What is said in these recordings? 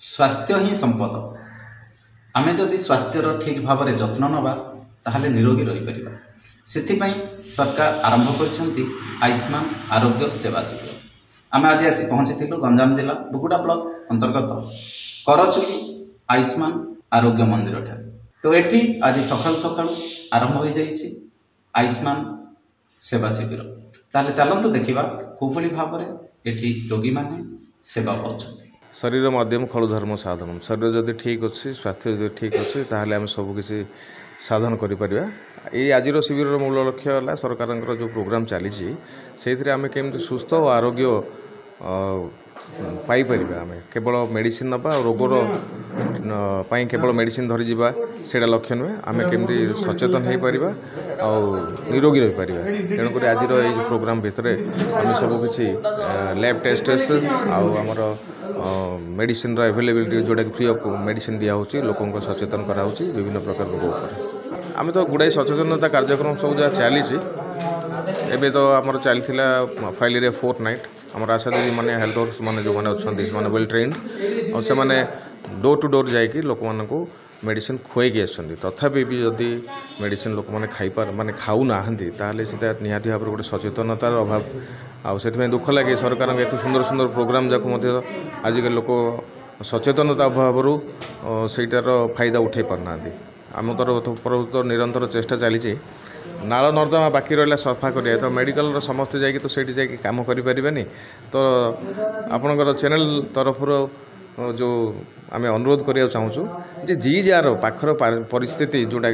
स्वास्थ्य ही संपद। आमे जदि स्वास्थ्यर ठीक भाव में जत्न नवा ताहले निरोगी रही परिबा। सेथिपई सरकार आरंभ करछंती आयुष्मान आरोग्य सेवा शिविर। आमे आज आसी पहुंचीथिलु गंजाम जिला बुगुड़ा ब्लॉक अंतर्गत करचुली आयुष्मान आरोग्य मंदिर ठारे। तो एठी आज सकाल सकाल आरंभ हो जाइछि आयुष्मान सेवा शिविर। ताहले चलंतु देखिबा कोभली भाव में एठी रोगी माने सेवा पाउछंती। शरीर मध्यम खलु धर्म साधन। शरीर जदि ठीक अच्छी स्वास्थ्य जदि ठीक अच्छी ताहले आम सबकिछि साधन करिपरिबा। ये आज शिविर मूल लक्ष्य है सरकार जो प्रोग्राम चली आम केमती सुस्थ और आरोग्य पाइपर आम केवल मेडिसिन नवा रोगर केवल मेडिसिन धरी जावा से लक्ष्य नुहे। आम केमती सचेतन हो पार निरोगी रही पार। तेणुक आज प्रोग्राम भितर आम सबकि लैब टेस्ट आमर मेडिसिन एवेलेबिलिटी जोटा कि फ्री ऑफ मेडिसिन दिया होची लोकों को सचेतन करा होची विभिन्न प्रकार रोग उपर। आम तो गुड़ाई सचेतनता कार्यक्रम सब जहाँ चली एवं तो आमर चलता फाइल 4 नाइट आमर आशा दीदी मैंने हेल्थ वर्कर्स मैंने जो मैंने अच्छा वेल ट्रेन्ड और से मैंने डोर टू डोर जाकि लोक मानक मेडिसिन खुआई आसुँच। तथापि भी जदि मेडिसिन लोक मैंने खाईपार माने खाऊ ना ताहले से निहाती भाव गोटे सचेतनतार अभाव आउ दुख लगे सरकार एत सुंदर सुंदर प्रोग्राम जाक आजिकल लोक सचेतनता अभाव सेटार फायदा उठे पारना। आम तरफ निरंतर चेष्टा चली नाल नर्दमा बाकी रहा सफा करिया तो मेडिकल समस्ते जाकि तो सेठी जाकि काम करें। तो आपणकर चैनल तरफ जो आम अनुरोध करिया चाहूँ जे जी जार पाखर परिस्थिति जोटा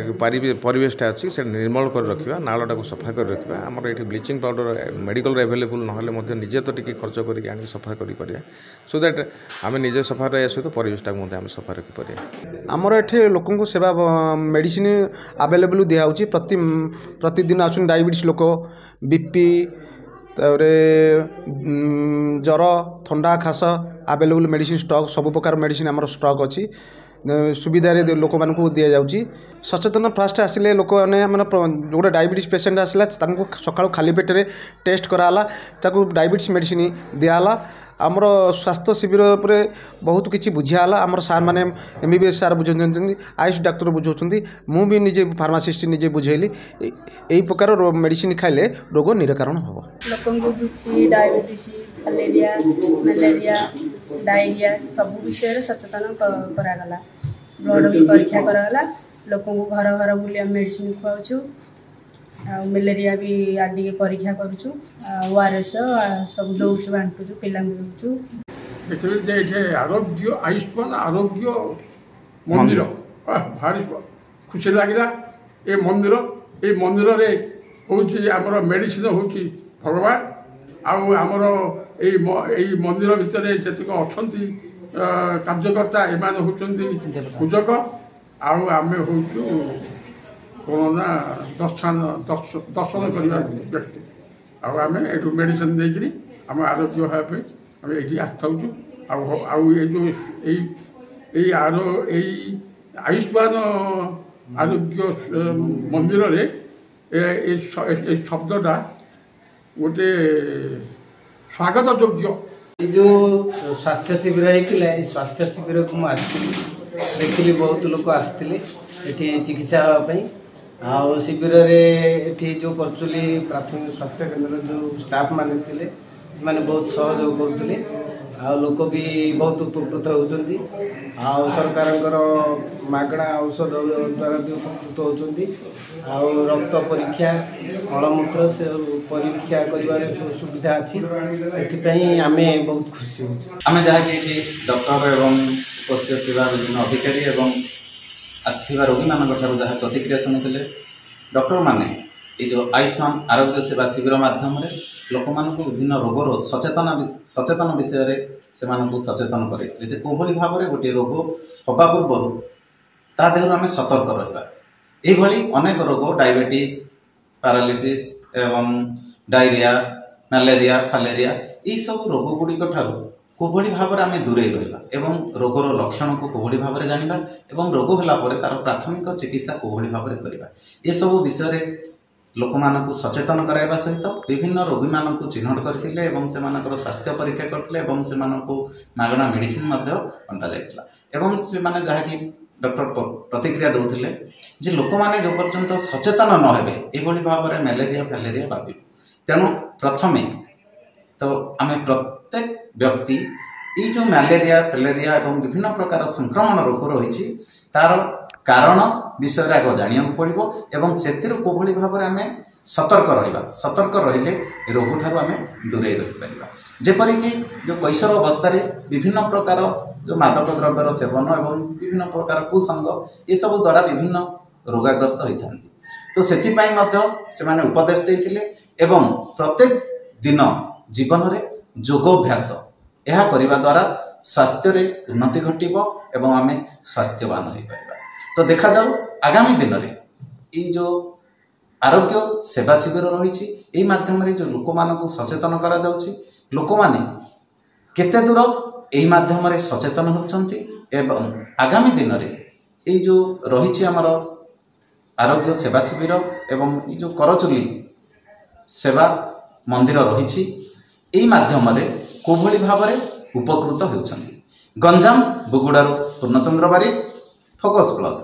परिवेशटा अच्छी से निर्मल कर रखा नालटा को सफा कर रखा। आमर ये ब्लीचिंग पाउडर मेडिकल एवेलेबल ना निजे तो टी खर्च करके आनी सफा कर सो दैट आम निजे सफा रहा सहित परिवेशटा आम सफा रखिपर। आमर ये लोक सेवा मेडिसिन आवेलेबल दिया प्रतिदिन आस डायबिटीज लोक बीपी जर थंडा खास आवेलेबल मेडिसिन स्टॉक सब प्रकार मेडिसिन आमर स्टॉक अच्छी सुविधा लोक मानक दि जाऊँगी। सचेतन फास्ट आसिले लोक मैंने गोटे डायबिटीज पेसेंट आसला सका खाली पेटे टेस्ट कराला डायबिटीज मेडिसिन दिहला। आमर स्वास्थ्य शिविर पर बहुत किसी बुझाला। आमर सार मैंने MBBS सार बुझे आयुष डाक्तर बुझाऊँ मु भी निजे फार्मासीस्ट निजे बुझेली यही प्रकार मेडिसिन खाइले रोग निराकरण हम। लोक बीपी डायबिटीज मलेरिया डायरिया सब विषय सचेतन करागला। ब्लड भी परीक्षा करागला। लोक घर घर बुले मेडिसिन खुआऊ मलेरिया भी आदि परीक्षा करूँ ORS सब दौचु बांटुचु पिला दौचु। देखिए आरोग्य आयुष्मान आरोग्य मंदिर भारी खुशी लगे। ये मंदिर रे हूँ आमर मेडिसिन हूँ भगवान आमर यही मंदिर भितर जितक अच्छा कार्यकर्ता एमाने होती पूजक आम हूँ कोरोना दर्शन करने व्यक्ति आम यू मेडिसिन देकरी आम आरोग्य होगापी आम ये आसुँ आयुष्मान आरोग्य मंदिर रे शब्दटा गोटे स्वागत योग्य। जो स्वास्थ्य शिविर होता स्वास्थ्य शिविर को मुझे देखिली बहुत लोग आसते ये चिकित्सा आउ शिविर ये जो करचुली प्राथमिक स्वास्थ्य केन्द्र जो स्टाफ माने मैंने बहुत सहयोग करते लोक भी बहुत उपकृत होती सरकार मागणा औषध द्वारा भी उपकृत होती रक्त परीक्षा मलमूत्र से परीक्षा कर सुविधा अच्छी एपाई आम बहुत खुशी आम जहाँकि डॉक्टर एवं उपस्थित विभिन्न अधिकारी एवं आसथिबा रोगी मान जहाँ प्रतिक्रिया शुणुते डॉक्टर माने ये जो आयुष्मान आरोग्य सेवा शिविर माध्यम लोक मानक विभिन्न रोगर सचेतन विषय से सचेतन करते कोभली भाव में गोटे रोग हवा पूर्व ता देहर आम सतर्क रहा। यही अनेक रोग डायबिटीज पैरालिसिस एवं डायरिया मलेरिया फालेरिया यही सब रोग गुड़िक कोभली भाव में आम दूरे रहा एवं रोगर लक्षण को कोभली भाव में जाना एवं रोग होला तार प्राथमिक चिकित्सा कोभली भाव में करवा ये सब विषय ଲୋକମାନଙ୍କୁ ସଚେତନ କରାଇବା ସହିତ ବିଭିନ୍ନ ରୋଗୀମାନଙ୍କୁ ଚିହ୍ନଟ କରିଥିଲେ ଏବଂ ସେମାନଙ୍କର ସ୍ୱାସ୍ଥ୍ୟ ପରୀକ୍ଷା କରିଥିଲେ ଏବଂ ସେମାନଙ୍କୁ ମାଗଣା ମେଡ଼ିସିନ ମଧ୍ୟ ବଣ୍ଟାଯାଇଥିଲା। ଏବଂ ସେମାନେ ଯାହାକି ଡକ୍ଟର ପ୍ରତିକ୍ରିୟା ଦେଉଥିଲେ ଯେ ଲୋକମାନେ ଯେଉଁ ପର୍ଯ୍ୟନ୍ତ ସଚେତନ ନ ହେବେ ଏଭଳି ଭାବରେ ମ୍ୟାଲେରିଆ ଫ୍ୟାଲେରିଆ ବ୍ୟାପିବ। ତେଣୁ ପ୍ରଥମେ ତ ଆମେ ପ୍ରତ୍ୟେକ ବ୍ୟକ୍ତି ଏଇ ଯେଉଁ ମ୍ୟାଲେରିଆ ଫ୍ୟାଲେରିଆ ଏବଂ ବିଭିନ୍ନ ପ୍ରକାର ସଂକ୍ରମଣ ରୋଗ ରହିଛି ତାର କାରଣ ବିଷୟରେ ଆଗ ଜାଣିବାକୁ ପଡ଼ିବ ଏବଂ ସେଥିରୁ କିଭଳି ଭାବରେ ଆମେ ସତର୍କ ରହିବା। ସତର୍କ ରହିଲେ ରୋଗଠାରୁ ଆମେ ଦୂରେଇ ରହିପାରିବା। ଯେପରିକି ଯେଉଁ କୈଶୋର ଅବସ୍ଥାରେ ବିଭିନ୍ନ ପ୍ରକାର ଯେଉଁ ମାଦକ ଦ୍ରବ୍ୟର ସେବନ ଏବଂ ବିଭିନ୍ନ ପ୍ରକାର କୁସଙ୍ଗ ଏସବୁ ଦ୍ୱାରା ବିଭିନ୍ନ ରୋଗାଗ୍ରସ୍ତ ହୋଇଥାନ୍ତି। ତ ସେଥିପାଇଁ ମଧ୍ୟ ସେମାନେ ଉପଦେଶ ଦେଇଥିଲେ ଏବଂ ପ୍ରତ୍ୟେକ ଦିନ ଜୀବନରେ ଯୋଗାଭ୍ୟାସ ଏହା କରିବା ଦ୍ୱାରା ସ୍ୱାସ୍ଥ୍ୟରେ ଉନ୍ନତି ଘଟିବ ଏବଂ ଆମେ ସ୍ୱାସ୍ଥ୍ୟବାନ ହୋଇପାରିବା। ତ ଦେଖାଯାଉ ଆଗାମୀ ଦିନରେ ଏଇ ଯେଉଁ ଆରୋଗ୍ୟ ସେବା ଶିବିର ରହିଛି ଏହି ମାଧ୍ୟମରେ ଯେଉଁ ଲୋକମାନଙ୍କୁ ସଚେତନ କରାଯାଉଛି ଲୋକମାନେ କେତେ ଦୂର ଏହି ମାଧ୍ୟମରେ ସଚେତନ ହେଉଛନ୍ତି ଏବଂ ଆଗାମୀ ଦିନରେ ଏଇ ଯେଉଁ ରହିଛି ଆମର ଆରୋଗ୍ୟ ସେବା ଶିବିର ଏବଂ ଏଇ ଯେଉଁ କରଚୁଲି ସେବା ମନ୍ଦିର ରହିଛି ଏହି ମାଧ୍ୟମରେ କିଭଳି ଭାବରେ ଉପକୃତ ହେଉଛନ୍ତି। ଗଞ୍ଜାମ ବୁଗୁଡ଼ାରୁ ପୂର୍ଣ୍ଣଚନ୍ଦ୍ର ବାରିକ, ଫୋକସ୍ ପ୍ଲସ୍।